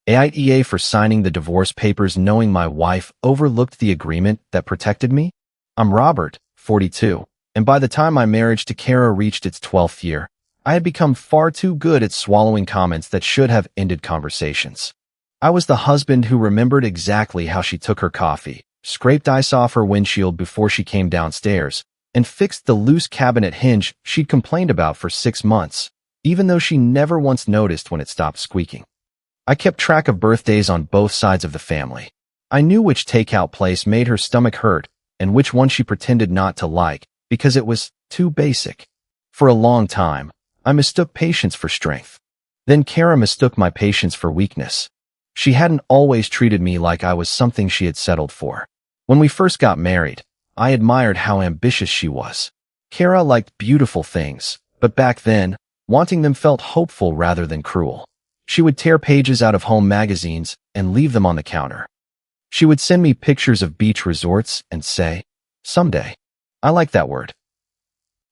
AITA for signing the divorce papers knowing my wife overlooked the agreement that protected me? I'm Robert, 42, and by the time my marriage to Kara reached its 12th year, I had become far too good at swallowing comments that should have ended conversations. I was the husband who remembered exactly how she took her coffee, scraped ice off her windshield before she came downstairs, and fixed the loose cabinet hinge she'd complained about for 6 months, even though she never once noticed when it stopped squeaking. I kept track of birthdays on both sides of the family. I knew which takeout place made her stomach hurt and which one she pretended not to like because it was too basic. For a long time, I mistook patience for strength. Then Kara mistook my patience for weakness. She hadn't always treated me like I was something she had settled for. When we first got married, I admired how ambitious she was. Kara liked beautiful things, but back then, wanting them felt hopeful rather than cruel. She would tear pages out of home magazines and leave them on the counter. She would send me pictures of beach resorts and say, "Someday." I like that word.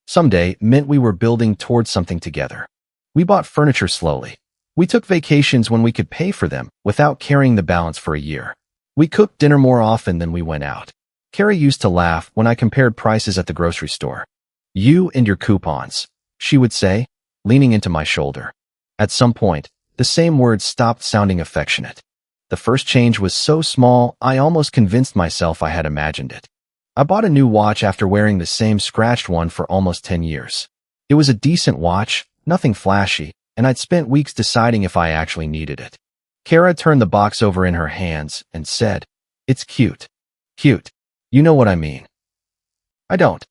Someday meant we were building towards something together. We bought furniture slowly. We took vacations when we could pay for them without carrying the balance for a year. We cooked dinner more often than we went out. Kara used to laugh when I compared prices at the grocery store. "You and your coupons," she would say, leaning into my shoulder. At some point, the same words stopped sounding affectionate. The first change was so small, I almost convinced myself I had imagined it. I bought a new watch after wearing the same scratched one for almost 10 years. It was a decent watch, nothing flashy, and I'd spent weeks deciding if I actually needed it. Kara turned the box over in her hands and said, "It's cute." Cute. You know what I mean. I don't.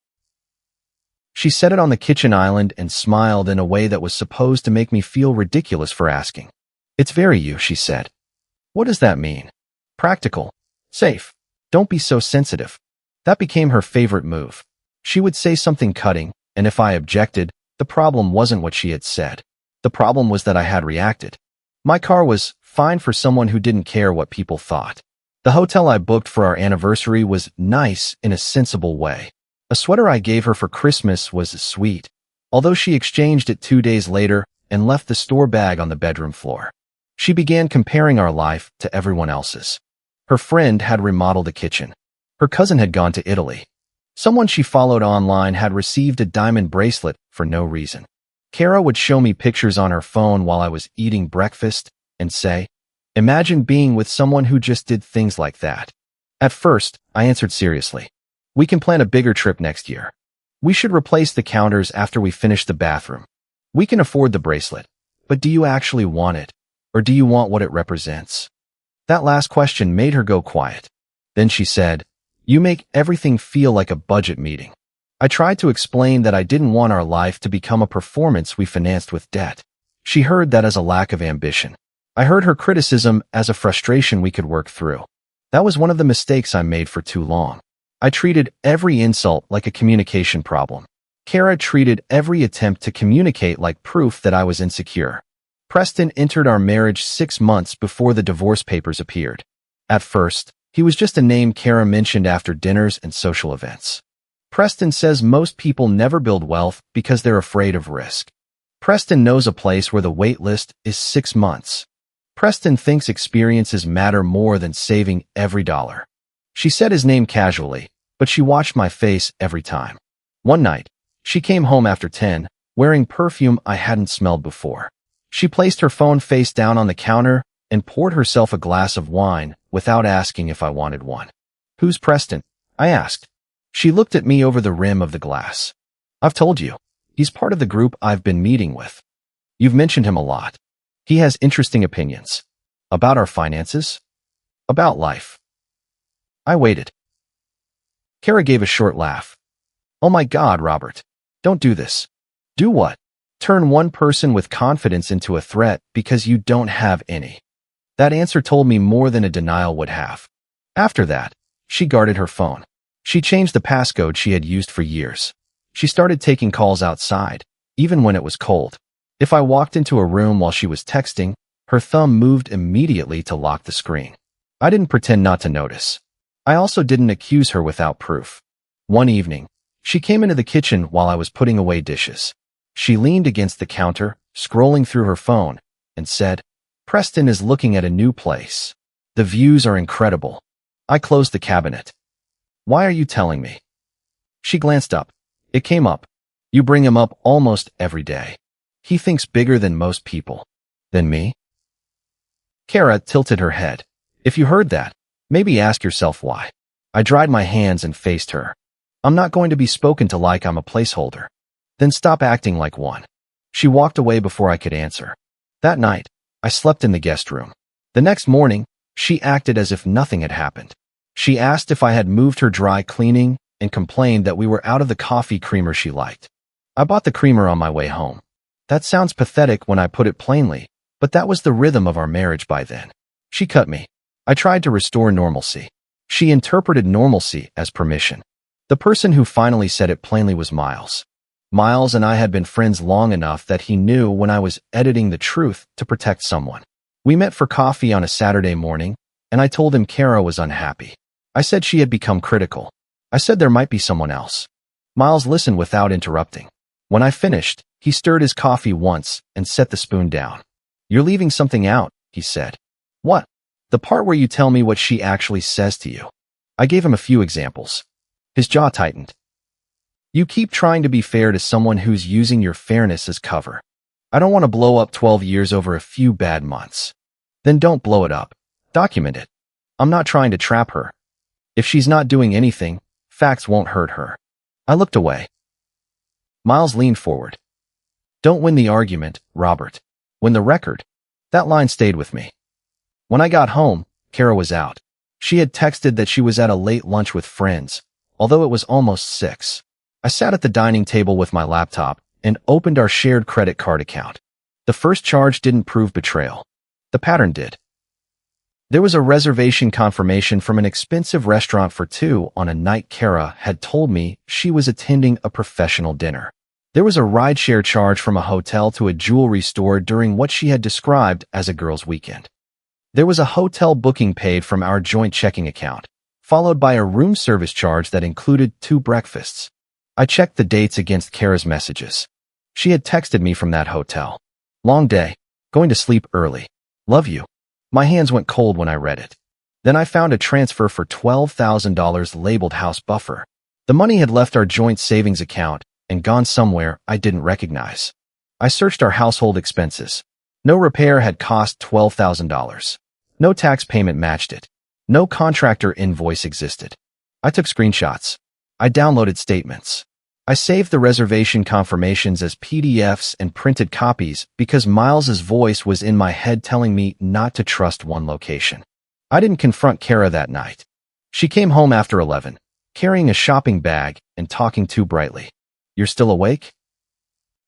She set it on the kitchen island and smiled in a way that was supposed to make me feel ridiculous for asking. "It's very you," she said. What does that mean? Practical. Safe. Don't be so sensitive. That became her favorite move. She would say something cutting, and if I objected, the problem wasn't what she had said. The problem was that I had reacted. My car was fine for someone who didn't care what people thought. The hotel I booked for our anniversary was nice in a sensible way. A sweater I gave her for Christmas was sweet, although she exchanged it 2 days later and left the store bag on the bedroom floor. She began comparing our life to everyone else's. Her friend had remodeled a kitchen. Her cousin had gone to Italy. Someone she followed online had received a diamond bracelet for no reason. Kara would show me pictures on her phone while I was eating breakfast and say, "Imagine being with someone who just did things like that." At first, I answered seriously. "We can plan a bigger trip next year. We should replace the counters after we finish the bathroom. We can afford the bracelet, but do you actually want it? Or do you want what it represents?" That last question made her go quiet. Then she said, "You make everything feel like a budget meeting." I tried to explain that I didn't want our life to become a performance we financed with debt. She heard that as a lack of ambition. I heard her criticism as a frustration we could work through. That was one of the mistakes I made for too long. I treated every insult like a communication problem. Kara treated every attempt to communicate like proof that I was insecure. Preston entered our marriage 6 months before the divorce papers appeared. At first, he was just a name Kara mentioned after dinners and social events. Preston says most people never build wealth because they're afraid of risk. Preston knows a place where the wait list is 6 months. Preston thinks experiences matter more than saving every dollar. She said his name casually, but she watched my face every time. One night, she came home after 10, wearing perfume I hadn't smelled before. She placed her phone face down on the counter and poured herself a glass of wine without asking if I wanted one. "Who's Preston?" I asked. She looked at me over the rim of the glass. "I've told you. He's part of the group I've been meeting with. You've mentioned him a lot. He has interesting opinions. About our finances? About life." I waited. Kara gave a short laugh. "Oh my God, Robert. Don't do this." "Do what?" "Turn one person with confidence into a threat because you don't have any." That answer told me more than a denial would have. After that, she guarded her phone. She changed the passcode she had used for years. She started taking calls outside, even when it was cold. If I walked into a room while she was texting, her thumb moved immediately to lock the screen. I didn't pretend not to notice. I also didn't accuse her without proof. One evening, she came into the kitchen while I was putting away dishes. She leaned against the counter, scrolling through her phone, and said, Preston is looking at a new place. The views are incredible. I closed the cabinet. Why are you telling me? She glanced up. It came up. You bring him up almost every day. He thinks bigger than most people. Than me? Kara tilted her head. If you heard that, maybe ask yourself why. I dried my hands and faced her. I'm not going to be spoken to like I'm a placeholder. Then stop acting like one. She walked away before I could answer. That night, I slept in the guest room. The next morning, she acted as if nothing had happened. She asked if I had moved her dry cleaning and complained that we were out of the coffee creamer she liked. I bought the creamer on my way home. That sounds pathetic when I put it plainly, but that was the rhythm of our marriage by then. She cut me. I tried to restore normalcy. She interpreted normalcy as permission. The person who finally said it plainly was Miles. Miles and I had been friends long enough that he knew when I was editing the truth to protect someone. We met for coffee on a Saturday morning, and I told him Kara was unhappy. I said she had become critical. I said there might be someone else. Miles listened without interrupting. When I finished, he stirred his coffee once and set the spoon down. You're leaving something out, he said. What? The part where you tell me what she actually says to you. I gave him a few examples. His jaw tightened. You keep trying to be fair to someone who's using your fairness as cover. I don't want to blow up 12 years over a few bad months. Then don't blow it up. Document it. I'm not trying to trap her. If she's not doing anything, facts won't hurt her. I looked away. Miles leaned forward. Don't win the argument, Robert. Win the record. That line stayed with me. When I got home, Kara was out. She had texted that she was at a late lunch with friends, although it was almost 6. I sat at the dining table with my laptop and opened our shared credit card account. The first charge didn't prove betrayal. The pattern did. There was a reservation confirmation from an expensive restaurant for 2 on a night Kara had told me she was attending a professional dinner. There was a rideshare charge from a hotel to a jewelry store during what she had described as a girls' weekend. There was a hotel booking paid from our joint checking account, followed by a room service charge that included 2 breakfasts. I checked the dates against Kara's messages. She had texted me from that hotel. Long day. Going to sleep early. Love you. My hands went cold when I read it. Then I found a transfer for $12,000 labeled house buffer. The money had left our joint savings account and gone somewhere I didn't recognize. I searched our household expenses. No repair had cost $12,000. No tax payment matched it. No contractor invoice existed. I took screenshots. I downloaded statements. I saved the reservation confirmations as PDFs and printed copies because Miles's voice was in my head telling me not to trust one location. I didn't confront Kara that night. She came home after 11, carrying a shopping bag and talking too brightly. You're still awake?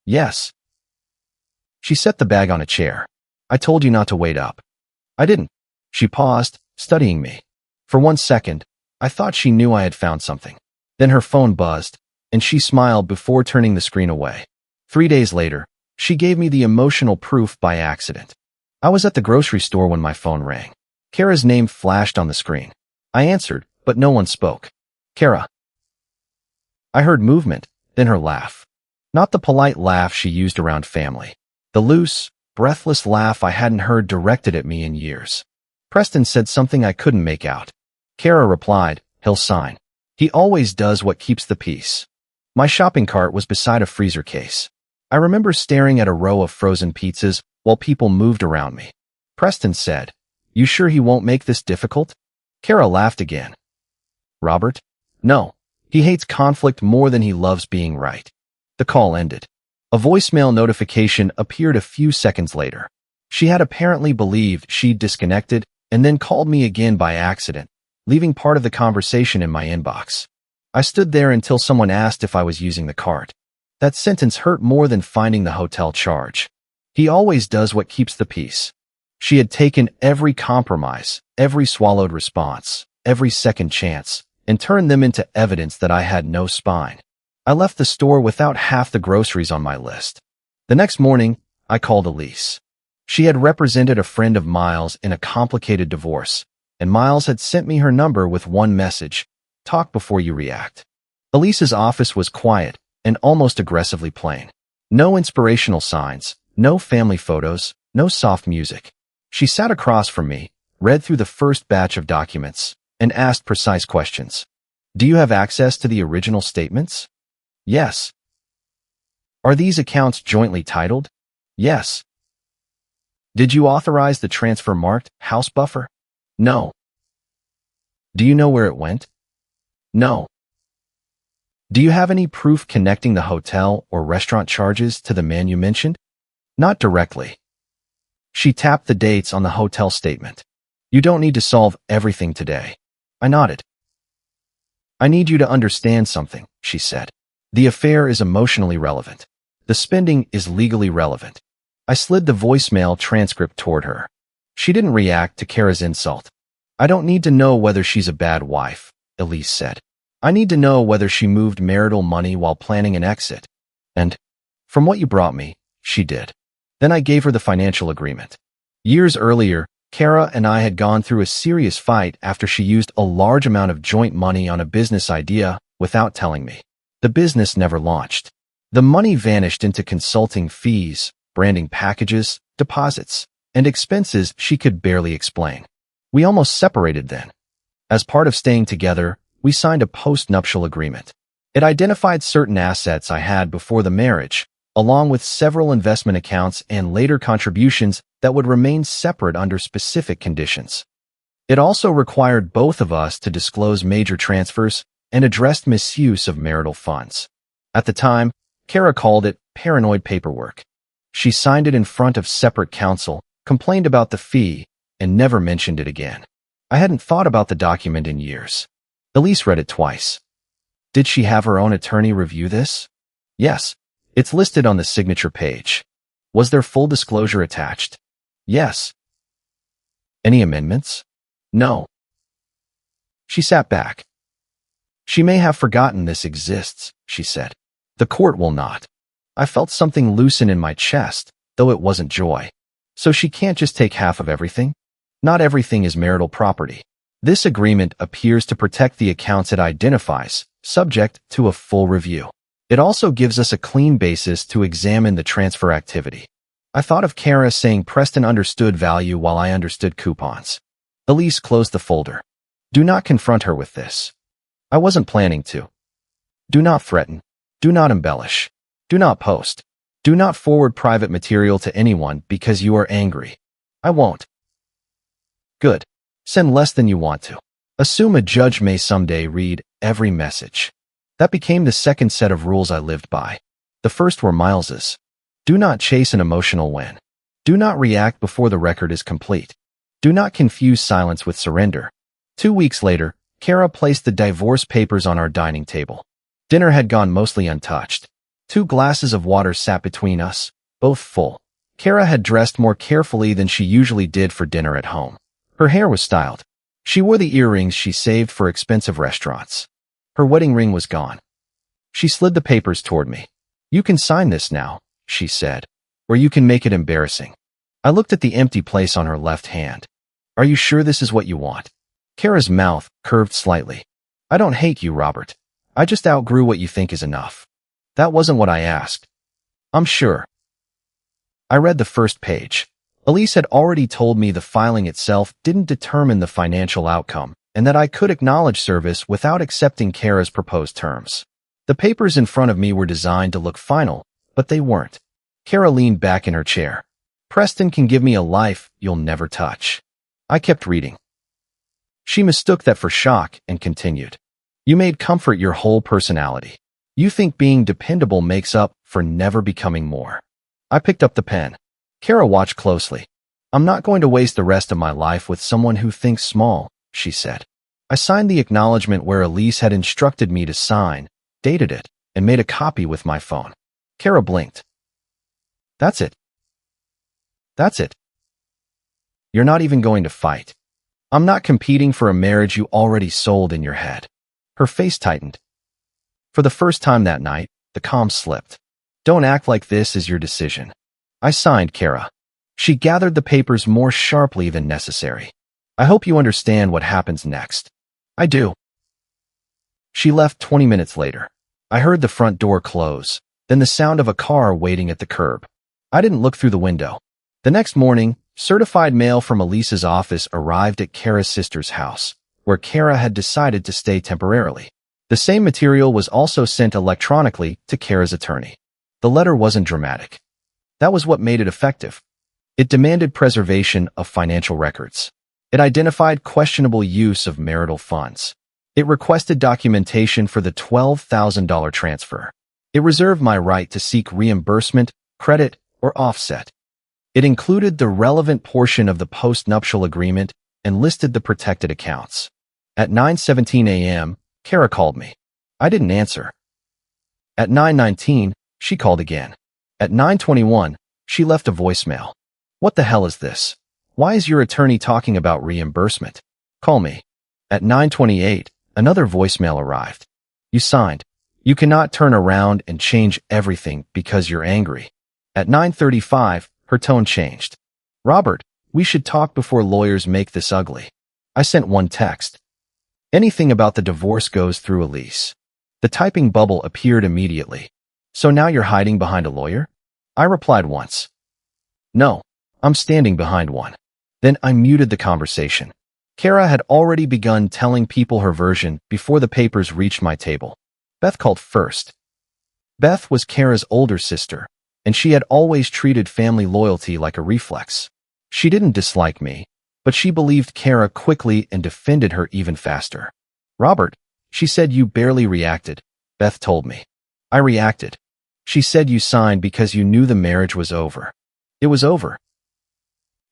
Yes. She set the bag on a chair. I told you not to wait up. I didn't. She paused, studying me. For 1 second, I thought she knew I had found something. Then her phone buzzed, and she smiled before turning the screen away. 3 days later, she gave me the emotional proof by accident. I was at the grocery store when my phone rang. Kara's name flashed on the screen. I answered, but no one spoke. Kara. I heard movement, then her laugh. Not the polite laugh she used around family. The loose, breathless laugh I hadn't heard directed at me in years. Preston said something I couldn't make out. Kara replied, he'll sign. He always does what keeps the peace. My shopping cart was beside a freezer case. I remember staring at a row of frozen pizzas while people moved around me. Preston said, you sure he won't make this difficult? Kara laughed again. Robert? No. He hates conflict more than he loves being right. The call ended. A voicemail notification appeared a few seconds later. She had apparently believed she'd disconnected and then called me again by accident, leaving part of the conversation in my inbox. I stood there until someone asked if I was using the cart. That sentence hurt more than finding the hotel charge. He always does what keeps the peace. She had taken every compromise, every swallowed response, every second chance, and turned them into evidence that I had no spine. I left the store without half the groceries on my list. The next morning, I called Elise. She had represented a friend of Miles in a complicated divorce, and Miles had sent me her number with one message: talk before you react. Elise's office was quiet and almost aggressively plain. No inspirational signs, no family photos, no soft music. She sat across from me, read through the first batch of documents, and asked precise questions. Do you have access to the original statements? Yes. Are these accounts jointly titled? Yes. Did you authorize the transfer marked house buffer? No. Do you know where it went? No. Do you have any proof connecting the hotel or restaurant charges to the man you mentioned? Not directly. She tapped the dates on the hotel statement. You don't need to solve everything today. I nodded. I need you to understand something, she said. The affair is emotionally relevant. The spending is legally relevant. I slid the voicemail transcript toward her. She didn't react to Kara's insult. I don't need to know whether she's a bad wife, Elise said. I need to know whether she moved marital money while planning an exit. And, from what you brought me, she did. Then I gave her the financial agreement. Years earlier, Kara and I had gone through a serious fight after she used a large amount of joint money on a business idea without telling me. The business never launched. The money vanished into consulting fees, branding packages, deposits, and expenses she could barely explain. We almost separated then. As part of staying together, we signed a post-nuptial agreement. It identified certain assets I had before the marriage, along with several investment accounts and later contributions that would remain separate under specific conditions. It also required both of us to disclose major transfers and addressed misuse of marital funds. At the time, Kara called it paranoid paperwork. She signed it in front of separate counsel, complained about the fee, and never mentioned it again. I hadn't thought about the document in years. Elise read it twice. Did she have her own attorney review this? Yes. It's listed on the signature page. Was there full disclosure attached? Yes. Any amendments? No. She sat back. She may have forgotten this exists, she said. The court will not. I felt something loosen in my chest, though it wasn't joy. So she can't just take half of everything? Not everything is marital property. This agreement appears to protect the accounts it identifies, subject to a full review. It also gives us a clean basis to examine the transfer activity. I thought of Kara saying Preston understood value while I understood coupons. Elise closed the folder. Do not confront her with this. I wasn't planning to. Do not threaten. Do not embellish. Do not post. Do not forward private material to anyone because you are angry. I won't. Good. Send less than you want to. Assume a judge may someday read every message. That became the second set of rules I lived by. The first were Miles's. Do not chase an emotional win. Do not react before the record is complete. Do not confuse silence with surrender. 2 weeks later, Kara placed the divorce papers on our dining table. Dinner had gone mostly untouched. 2 glasses of water sat between us, both full. Kara had dressed more carefully than she usually did for dinner at home. Her hair was styled. She wore the earrings she saved for expensive restaurants. Her wedding ring was gone. She slid the papers toward me. You can sign this now, she said, or you can make it embarrassing. I looked at the empty place on her left hand. Are you sure this is what you want? Kara's mouth curved slightly. I don't hate you, Robert. I just outgrew what you think is enough. That wasn't what I asked. I'm sure. I read the first page. Elise had already told me the filing itself didn't determine the financial outcome, and that I could acknowledge service without accepting Kara's proposed terms. The papers in front of me were designed to look final, but they weren't. Kara leaned back in her chair. Preston can give me a life you'll never touch. I kept reading. She mistook that for shock and continued. You made comfort your whole personality. You think being dependable makes up for never becoming more. I picked up the pen. Kara watched closely. I'm not going to waste the rest of my life with someone who thinks small, she said. I signed the acknowledgement where Elise had instructed me to sign, dated it, and made a copy with my phone. Kara blinked. That's it. That's it. You're not even going to fight. I'm not competing for a marriage you already sold in your head. Her face tightened. For the first time that night, the calm slipped. Don't act like this is your decision. I signed, Kara. She gathered the papers more sharply than necessary. I hope you understand what happens next. I do. She left 20 minutes later. I heard the front door close, then the sound of a car waiting at the curb. I didn't look through the window. The next morning, Certified mail from Elise's office arrived at Kara's sister's house, where Kara had decided to stay temporarily. The same material was also sent electronically to Kara's attorney. The letter wasn't dramatic. That was what made it effective. It demanded preservation of financial records. It identified questionable use of marital funds. It requested documentation for the $12,000 transfer. It reserved my right to seek reimbursement, credit, or offset. It included the relevant portion of the post-nuptial agreement and listed the protected accounts. At 9:17 a.m., Kara called me. I didn't answer. At 9:19, she called again. At 9:21, she left a voicemail. What the hell is this? Why is your attorney talking about reimbursement? Call me. At 9:28, another voicemail arrived. You signed. You cannot turn around and change everything because you're angry. At 9:35, her tone changed. Robert, we should talk before lawyers make this ugly. I sent one text. Anything about the divorce goes through Elise. The typing bubble appeared immediately. So now you're hiding behind a lawyer? I replied once. No, I'm standing behind one. Then I muted the conversation. Kara had already begun telling people her version before the papers reached my table. Beth called first. Beth was Kara's older sister, and she had always treated family loyalty like a reflex. She didn't dislike me, but she believed Kara quickly and defended her even faster. Robert, she said you barely reacted, Beth told me. I reacted. She said you signed because you knew the marriage was over. It was over.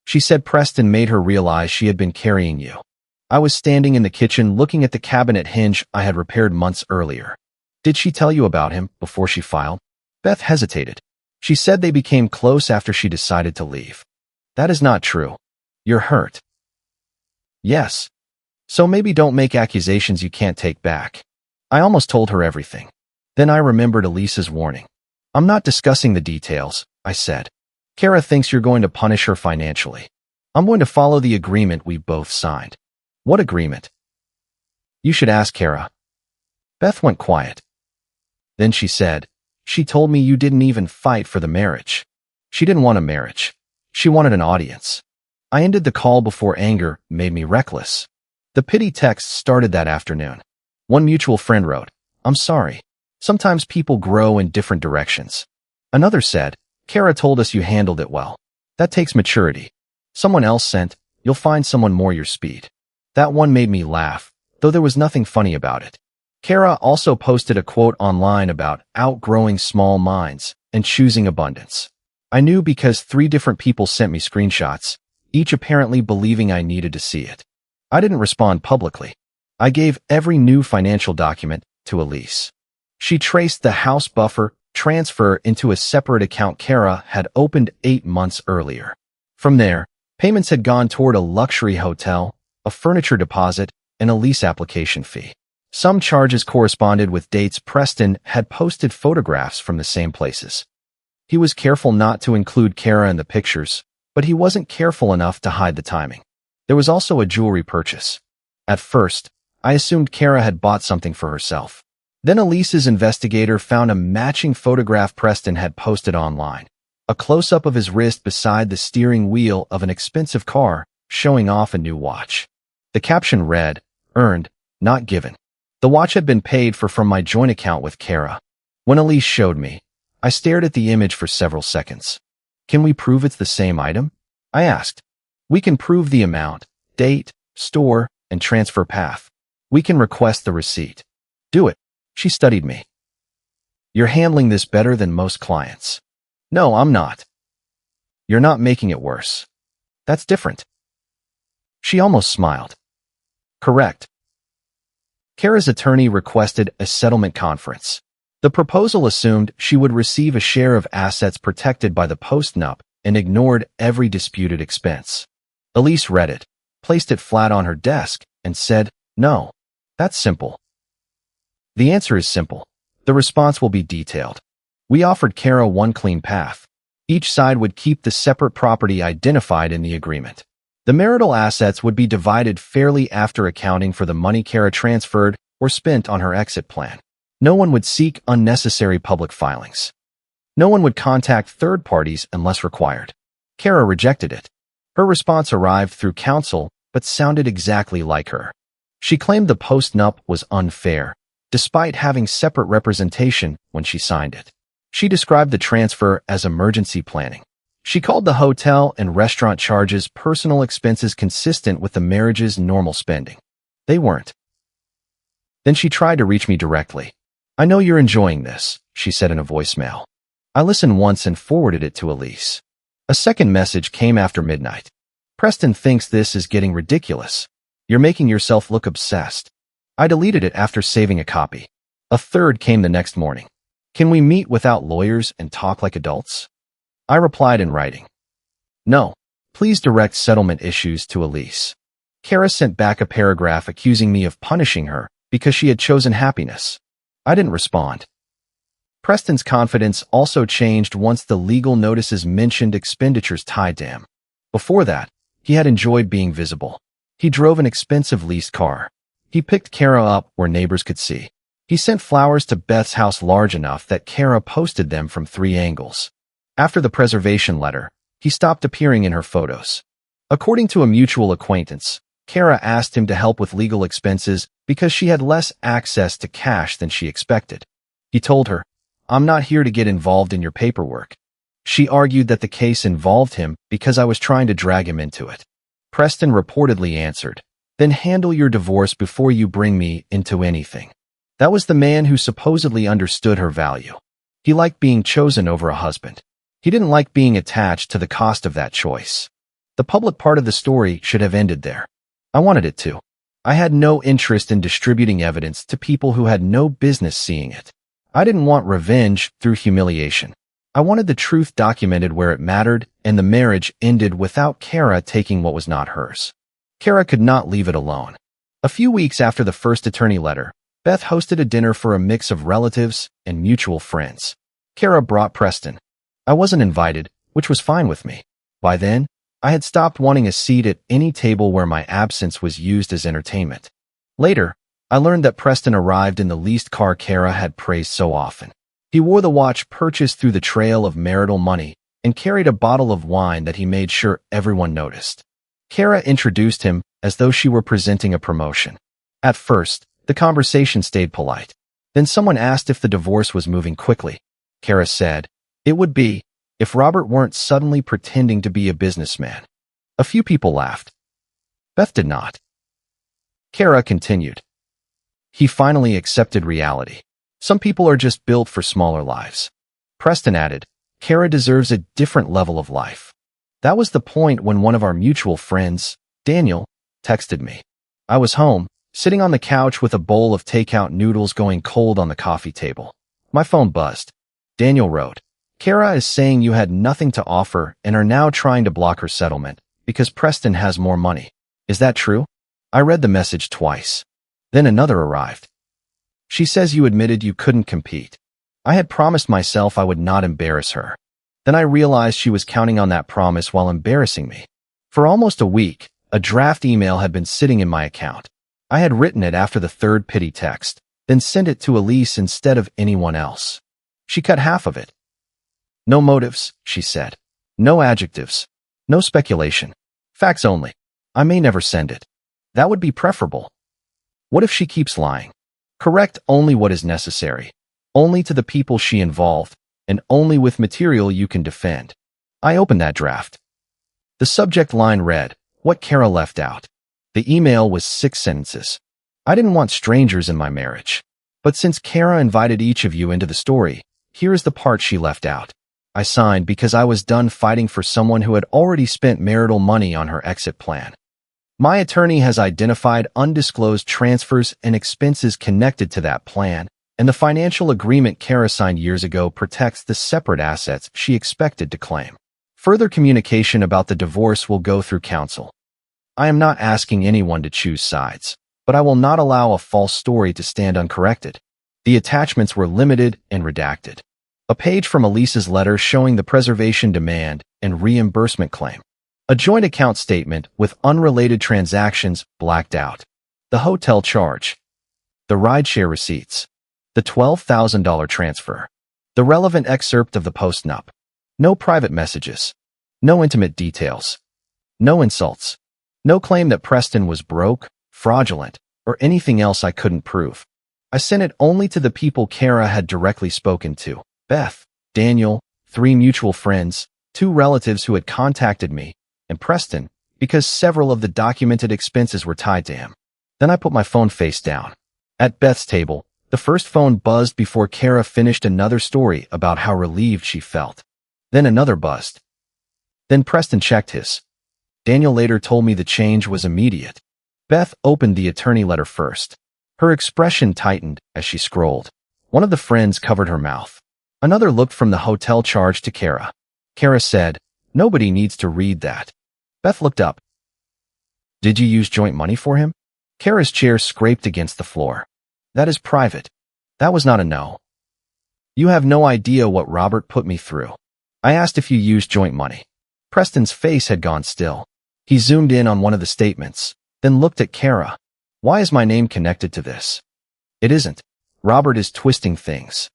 She said Preston made her realize she had been carrying you. I was standing in the kitchen looking at the cabinet hinge I had repaired months earlier. Did she tell you about him before she filed? Beth hesitated. She said they became close after she decided to leave. That is not true. You're hurt. Yes. So maybe don't make accusations you can't take back. I almost told her everything. Then I remembered Elise's warning. I'm not discussing the details, I said. Kara thinks you're going to punish her financially. I'm going to follow the agreement we both signed. What agreement? You should ask Kara. Beth went quiet. Then she said, she told me you didn't even fight for the marriage. She didn't want a marriage. She wanted an audience. I ended the call before anger made me reckless. The pity text started that afternoon. One mutual friend wrote, I'm sorry. Sometimes people grow in different directions. Another said, Kara told us you handled it well. That takes maturity. Someone else sent, you'll find someone more your speed. That one made me laugh, though there was nothing funny about it. Kara also posted a quote online about outgrowing small minds and choosing abundance. I knew because 3 different people sent me screenshots, each apparently believing I needed to see it. I didn't respond publicly. I gave every new financial document to Elise. She traced the house buffer transfer into a separate account Kara had opened 8 months earlier. From there, payments had gone toward a luxury hotel, a furniture deposit, and a lease application fee. Some charges corresponded with dates Preston had posted photographs from the same places. He was careful not to include Kara in the pictures, but he wasn't careful enough to hide the timing. There was also a jewelry purchase. At first, I assumed Kara had bought something for herself. Then Elise's investigator found a matching photograph Preston had posted online, a close-up of his wrist beside the steering wheel of an expensive car, showing off a new watch. The caption read, "Earned, not given." The watch had been paid for from my joint account with Kara. When Elise showed me, I stared at the image for several seconds. Can we prove it's the same item? I asked. We can prove the amount, date, store, and transfer path. We can request the receipt. Do it. She studied me. You're handling this better than most clients. No, I'm not. You're not making it worse. That's different. She almost smiled. Correct. Kara's attorney requested a settlement conference. The proposal assumed she would receive a share of assets protected by the post-nup and ignored every disputed expense. Elise read it, placed it flat on her desk, and said, "No, that's simple." The answer is simple. The response will be detailed. We offered Kara one clean path. Each side would keep the separate property identified in the agreement. The marital assets would be divided fairly after accounting for the money Kara transferred or spent on her exit plan. No one would seek unnecessary public filings. No one would contact third parties unless required. Kara rejected it. Her response arrived through counsel, but sounded exactly like her. She claimed the post-nup was unfair, despite having separate representation when she signed it. She described the transfer as emergency planning. She called the hotel and restaurant charges personal expenses consistent with the marriage's normal spending. They weren't. Then she tried to reach me directly. "I know you're enjoying this," she said in a voicemail. I listened once and forwarded it to Elise. A second message came after midnight. "Preston thinks this is getting ridiculous. You're making yourself look obsessed." I deleted it after saving a copy. A third came the next morning. "Can we meet without lawyers and talk like adults?" I replied in writing. "No. Please direct settlement issues to Elise." Kara sent back a paragraph accusing me of punishing her because she had chosen happiness. I didn't respond. Preston's confidence also changed once the legal notices mentioned expenditures tied to him. Before that, he had enjoyed being visible. He drove an expensive leased car. He picked Kara up where neighbors could see. He sent flowers to Beth's house large enough that Kara posted them from 3 angles. After the preservation letter, he stopped appearing in her photos. According to a mutual acquaintance, Kara asked him to help with legal expenses because she had less access to cash than she expected. He told her, "I'm not here to get involved in your paperwork." She argued that the case involved him because I was trying to drag him into it. Preston reportedly answered, "Then handle your divorce before you bring me into anything." That was the man who supposedly understood her value. He liked being chosen over a husband. He didn't like being attached to the cost of that choice. The public part of the story should have ended there. I wanted it to. I had no interest in distributing evidence to people who had no business seeing it. I didn't want revenge through humiliation. I wanted the truth documented where it mattered, and the marriage ended without Kara taking what was not hers. Kara could not leave it alone. A few weeks after the first attorney letter, Beth hosted a dinner for a mix of relatives and mutual friends. Kara brought Preston. I wasn't invited, which was fine with me. By then, I had stopped wanting a seat at any table where my absence was used as entertainment. Later, I learned that Preston arrived in the leased car Kara had praised so often. He wore the watch purchased through the trail of marital money and carried a bottle of wine that he made sure everyone noticed. Kara introduced him as though she were presenting a promotion. At first, the conversation stayed polite. Then someone asked if the divorce was moving quickly. Kara said, "It would be, if Robert weren't suddenly pretending to be a businessman." A few people laughed. Beth did not. Kara continued, "He finally accepted reality. Some people are just built for smaller lives." Preston added, "Kara deserves a different level of life." That was the point when one of our mutual friends, Daniel, texted me. I was home, sitting on the couch with a bowl of takeout noodles going cold on the coffee table. My phone buzzed. Daniel wrote, "Kara is saying you had nothing to offer and are now trying to block her settlement because Preston has more money. Is that true?" I read the message twice. Then another arrived. "She says you admitted you couldn't compete." I had promised myself I would not embarrass her. Then I realized she was counting on that promise while embarrassing me. For almost a week, a draft email had been sitting in my account. I had written it after the third pity text, then sent it to Elise instead of anyone else. She cut half of it. "No motives," she said. "No adjectives. No speculation. Facts only. I may never send it." That would be preferable. What if she keeps lying? Correct only what is necessary, only to the people she involved, and only with material you can defend. I opened that draft. The subject line read, "What Kara left out." The email was 6 sentences. I didn't want strangers in my marriage. But since Kara invited each of you into the story, here is the part she left out. I signed because I was done fighting for someone who had already spent marital money on her exit plan. My attorney has identified undisclosed transfers and expenses connected to that plan, and the financial agreement Kara signed years ago protects the separate assets she expected to claim. Further communication about the divorce will go through counsel. I am not asking anyone to choose sides, but I will not allow a false story to stand uncorrected. The attachments were limited and redacted. A page from Elise's letter showing the preservation demand and reimbursement claim. A joint account statement with unrelated transactions blacked out. The hotel charge. The rideshare receipts. The $12,000 transfer. The relevant excerpt of the post-nup. No private messages. No intimate details. No insults. No claim that Preston was broke, fraudulent, or anything else I couldn't prove. I sent it only to the people Kara had directly spoken to: Beth, Daniel, 3 mutual friends, 2 relatives who had contacted me, and Preston, because several of the documented expenses were tied to him. Then I put my phone face down. At Beth's table, the first phone buzzed before Kara finished another story about how relieved she felt. Then another buzzed. Then Preston checked his. Daniel later told me the change was immediate. Beth opened the attorney letter first. Her expression tightened as she scrolled. One of the friends covered her mouth. Another looked from the hotel charge to Kara. Kara said, "Nobody needs to read that." Beth looked up. "Did you use joint money for him?" Kara's chair scraped against the floor. "That is private." That was not a no. "You have no idea what Robert put me through." I asked if you used joint money. Preston's face had gone still. He zoomed in on one of the statements, then looked at Kara. "Why is my name connected to this?" "It isn't. Robert is twisting things.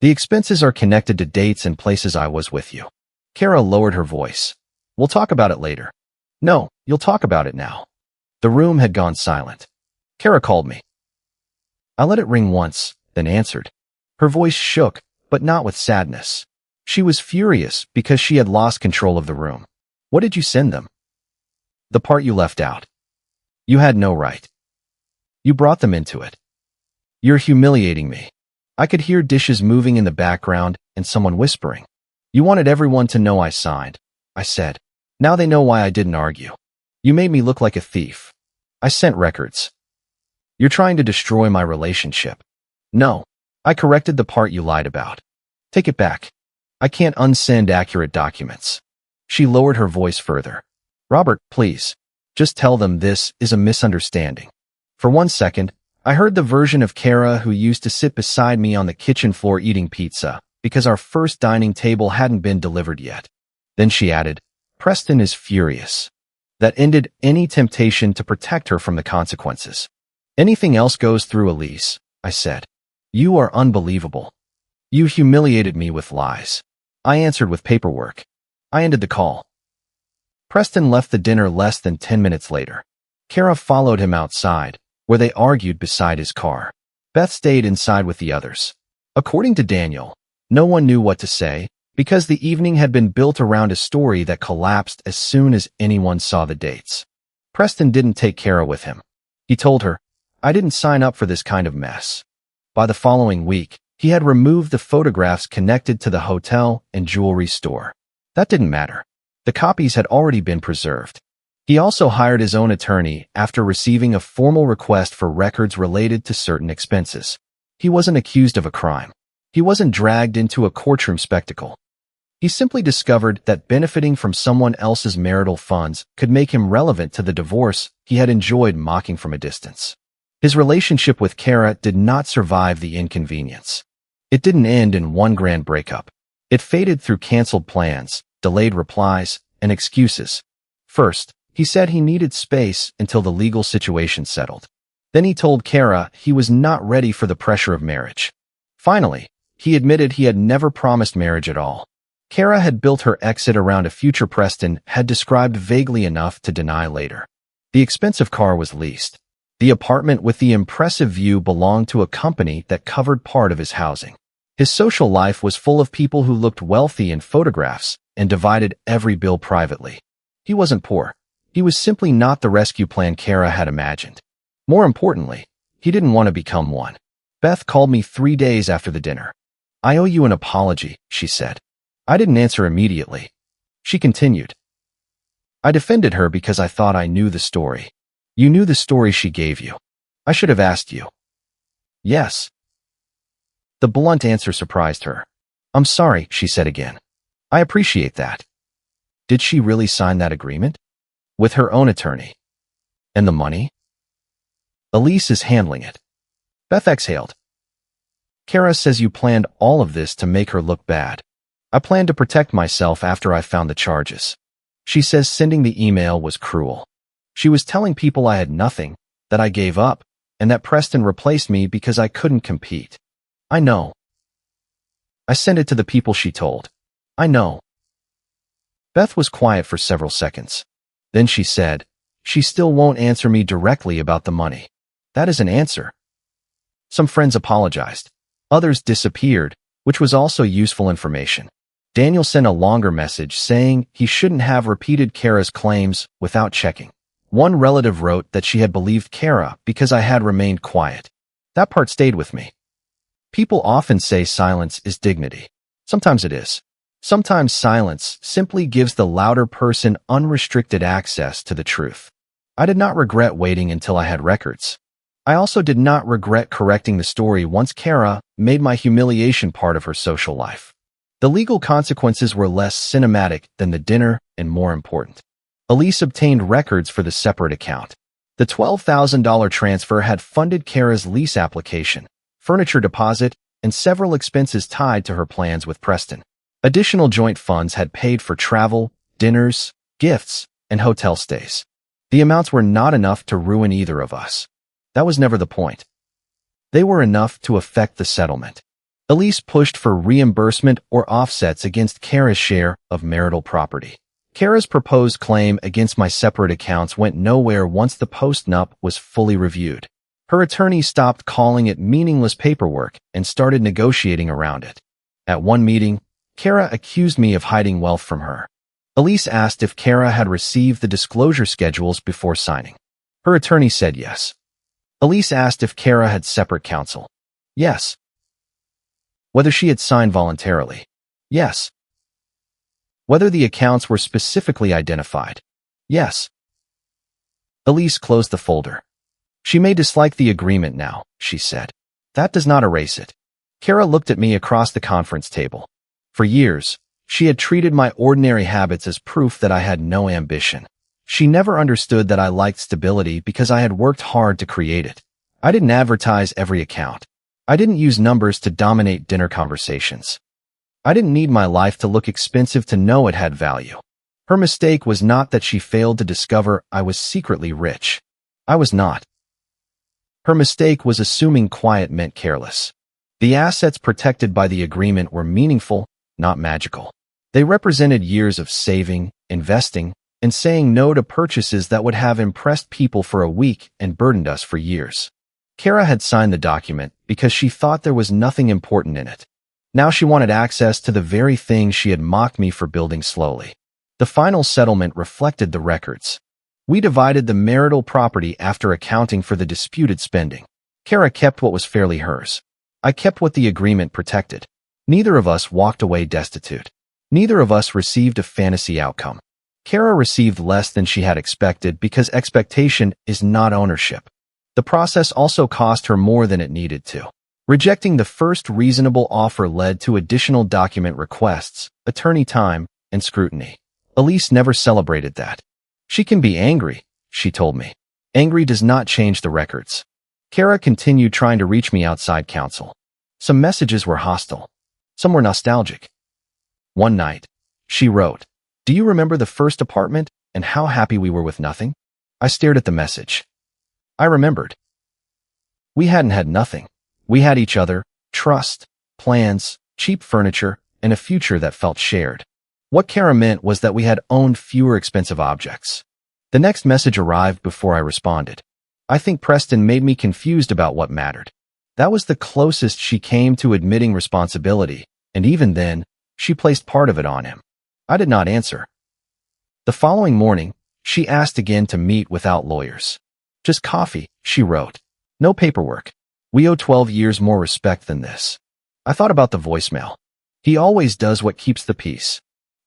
The expenses are connected to dates and places I was with you." Kara lowered her voice. "We'll talk about it later." "No, you'll talk about it now." The room had gone silent. Kara called me. I let it ring once, then answered. Her voice shook, but not with sadness. She was furious because she had lost control of the room. "What did you send them?" "The part you left out. You had no right. You brought them into it. You're humiliating me." I could hear dishes moving in the background and someone whispering. "You wanted everyone to know I signed," I said. "Now they know why I didn't argue. You made me look like a thief. I sent records. You're trying to destroy my relationship." "No. I corrected the part you lied about. Take it back. I can't unsend accurate documents." She lowered her voice further. "Robert, please. Just tell them this is a misunderstanding." For one second, I heard the version of Kara who used to sit beside me on the kitchen floor eating pizza because our first dining table hadn't been delivered yet. Then she added, "Preston is furious." That ended any temptation to protect her from the consequences. "Anything else goes through Elise," I said. "You are unbelievable. You humiliated me with lies." I answered with paperwork. I ended the call. Preston left the dinner less than 10 minutes later. Kara followed him outside, where they argued beside his car. Beth stayed inside with the others. According to Daniel, no one knew what to say because the evening had been built around a story that collapsed as soon as anyone saw the dates. Preston didn't take Kara with him. He told her, "I didn't sign up for this kind of mess." By the following week, he had removed the photographs connected to the hotel and jewelry store. That didn't matter. The copies had already been preserved. He also hired his own attorney after receiving a formal request for records related to certain expenses. He wasn't accused of a crime. He wasn't dragged into a courtroom spectacle. He simply discovered that benefiting from someone else's marital funds could make him relevant to the divorce he had enjoyed mocking from a distance. His relationship with Kara did not survive the inconvenience. It didn't end in one grand breakup. It faded through canceled plans, delayed replies, and excuses. First, he said he needed space until the legal situation settled. Then he told Kara he was not ready for the pressure of marriage. Finally, he admitted he had never promised marriage at all. Kara had built her exit around a future Preston had described vaguely enough to deny later. The expensive car was leased. The apartment with the impressive view belonged to a company that covered part of his housing. His social life was full of people who looked wealthy in photographs and divided every bill privately. He wasn't poor. He was simply not the rescue plan Kara had imagined. More importantly, he didn't want to become one. Beth called me 3 days after the dinner. "I owe you an apology," she said. I didn't answer immediately. She continued. "I defended her because I thought I knew the story." "You knew the story she gave you. I should have asked you." "Yes." The blunt answer surprised her. "I'm sorry," she said again. "I appreciate that." Did she really sign that agreement? With her own attorney? And the money? Elise is handling it. Beth exhaled. "Kara says you planned all of this to make her look bad. I planned to protect myself after I found the charges. She says sending the email was cruel. She was telling people I had nothing, that I gave up, and that Preston replaced me because I couldn't compete." "I know." "I sent it to the people she told." "I know." Beth was quiet for several seconds. Then she said, "She still won't answer me directly about the money." That is an answer. Some friends apologized. Others disappeared, which was also useful information. Daniel sent a longer message saying he shouldn't have repeated Kara's claims without checking. One relative wrote that she had believed Kara because I had remained quiet. That part stayed with me. People often say silence is dignity. Sometimes it is. Sometimes silence simply gives the louder person unrestricted access to the truth. I did not regret waiting until I had records. I also did not regret correcting the story once Kara made my humiliation part of her social life. The legal consequences were less cinematic than the dinner and more important. Elise obtained records for the separate account. The $12,000 transfer had funded Kara's lease application, furniture deposit, and several expenses tied to her plans with Preston. Additional joint funds had paid for travel, dinners, gifts, and hotel stays. The amounts were not enough to ruin either of us. That was never the point. They were enough to affect the settlement. Elise pushed for reimbursement or offsets against Kara's share of marital property. Kara's proposed claim against my separate accounts went nowhere once the postnup was fully reviewed. Her attorney stopped calling it meaningless paperwork and started negotiating around it. At one meeting, Kara accused me of hiding wealth from her. Elise asked if Kara had received the disclosure schedules before signing. Her attorney said yes. Elise asked if Kara had separate counsel. Yes. Whether she had signed voluntarily. Yes. Whether the accounts were specifically identified. Yes. Elise closed the folder. She may dislike the agreement now, she said. That does not erase it. Kara looked at me across the conference table. For years, she had treated my ordinary habits as proof that I had no ambition. She never understood that I liked stability because I had worked hard to create it. I didn't advertise every account. I didn't use numbers to dominate dinner conversations. I didn't need my life to look expensive to know it had value. Her mistake was not that she failed to discover I was secretly rich. I was not. Her mistake was assuming quiet meant careless. The assets protected by the agreement were meaningful, not magical. They represented years of saving, investing, and saying no to purchases that would have impressed people for a week and burdened us for years. Kara had signed the document because she thought there was nothing important in it. Now she wanted access to the very thing she had mocked me for building slowly. The final settlement reflected the records. We divided the marital property after accounting for the disputed spending. Kara kept what was fairly hers. I kept what the agreement protected. Neither of us walked away destitute. Neither of us received a fantasy outcome. Kara received less than she had expected because expectation is not ownership. The process also cost her more than it needed to. Rejecting the first reasonable offer led to additional document requests, attorney time, and scrutiny. Elise never celebrated that. She can be angry, she told me. Angry does not change the records. Kara continued trying to reach me outside counsel. Some messages were hostile. Some were nostalgic. One night, she wrote, "Do you remember the first apartment and how happy we were with nothing?" I stared at the message. I remembered. We hadn't had nothing. We had each other, trust, plans, cheap furniture, and a future that felt shared. What Kara meant was that we had owned fewer expensive objects. The next message arrived before I responded. I think Preston made me confused about what mattered. That was the closest she came to admitting responsibility, and even then, she placed part of it on him. I did not answer. The following morning, she asked again to meet without lawyers. "Just coffee," she wrote. "No paperwork. We owe 12 years more respect than this." I thought about the voicemail. He always does what keeps the peace.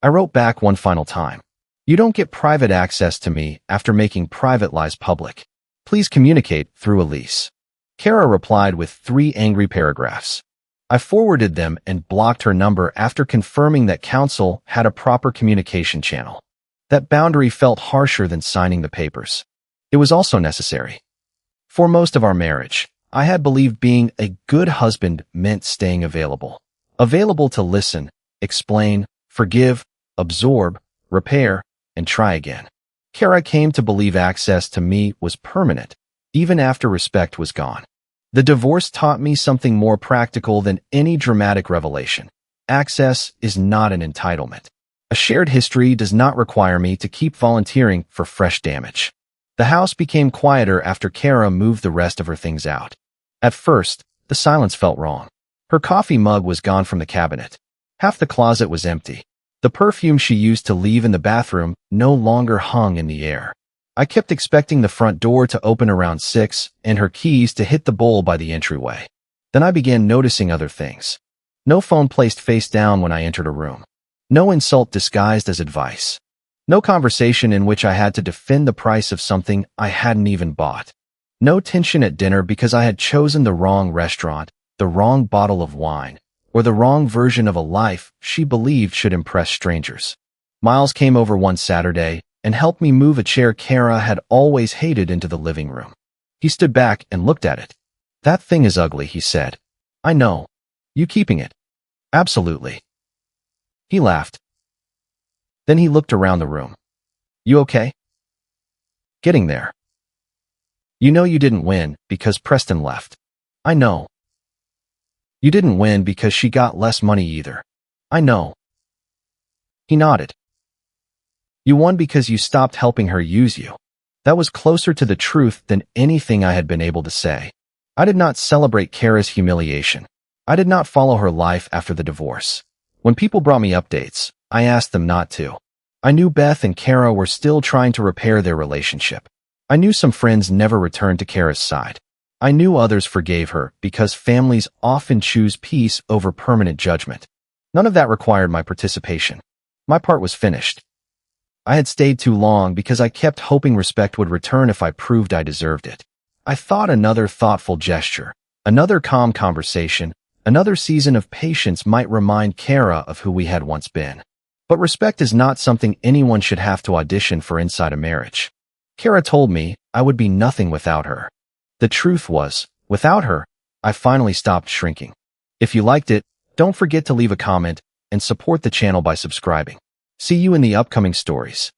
I wrote back one final time. "You don't get private access to me after making private lies public. Please communicate through Elise." Kara replied with 3 angry paragraphs. I forwarded them and blocked her number after confirming that counsel had a proper communication channel. That boundary felt harsher than signing the papers. It was also necessary. For most of our marriage, I had believed being a good husband meant staying available. Available to listen, explain, forgive, absorb, repair, and try again. Kara came to believe access to me was permanent, even after respect was gone. The divorce taught me something more practical than any dramatic revelation. Access is not an entitlement. A A shared history does not require me to keep volunteering for fresh damage. The house became quieter after Kara moved the rest of her things out. At first, the silence felt wrong. Her coffee mug was gone from the cabinet. Half the closet was empty. The perfume she used to leave in the bathroom no longer hung in the air. I kept expecting the front door to open around 6 and her keys to hit the bowl by the entryway. Then I began noticing other things. No phone placed face down when I entered a room. No insult disguised as advice. No conversation in which I had to defend the price of something I hadn't even bought. No tension at dinner because I had chosen the wrong restaurant, the wrong bottle of wine, or the wrong version of a life she believed should impress strangers. Miles came over one Saturday and helped me move a chair Kara had always hated into the living room. He stood back and looked at it. "That thing is ugly," he said. "I know. You keeping it?" "Absolutely." He laughed. Then he looked around the room. "You okay?" "Getting there." "You know you didn't win because Preston left." "I know." "You didn't win because she got less money either." "I know." He nodded. "You won because you stopped helping her use you." That was closer to the truth than anything I had been able to say. I did not celebrate Kara's humiliation. I did not follow her life after the divorce. When people brought me updates, I asked them not to. I knew Beth and Kara were still trying to repair their relationship. I knew some friends never returned to Kara's side. I knew others forgave her because families often choose peace over permanent judgment. None of that required my participation. My part was finished. I had stayed too long because I kept hoping respect would return if I proved I deserved it. I thought another thoughtful gesture, another calm conversation, another season of patience might remind Kara of who we had once been. But respect is not something anyone should have to audition for inside a marriage. Kara told me I would be nothing without her. The truth was, without her, I finally stopped shrinking. If you liked it, don't forget to leave a comment and support the channel by subscribing. See you in the upcoming stories.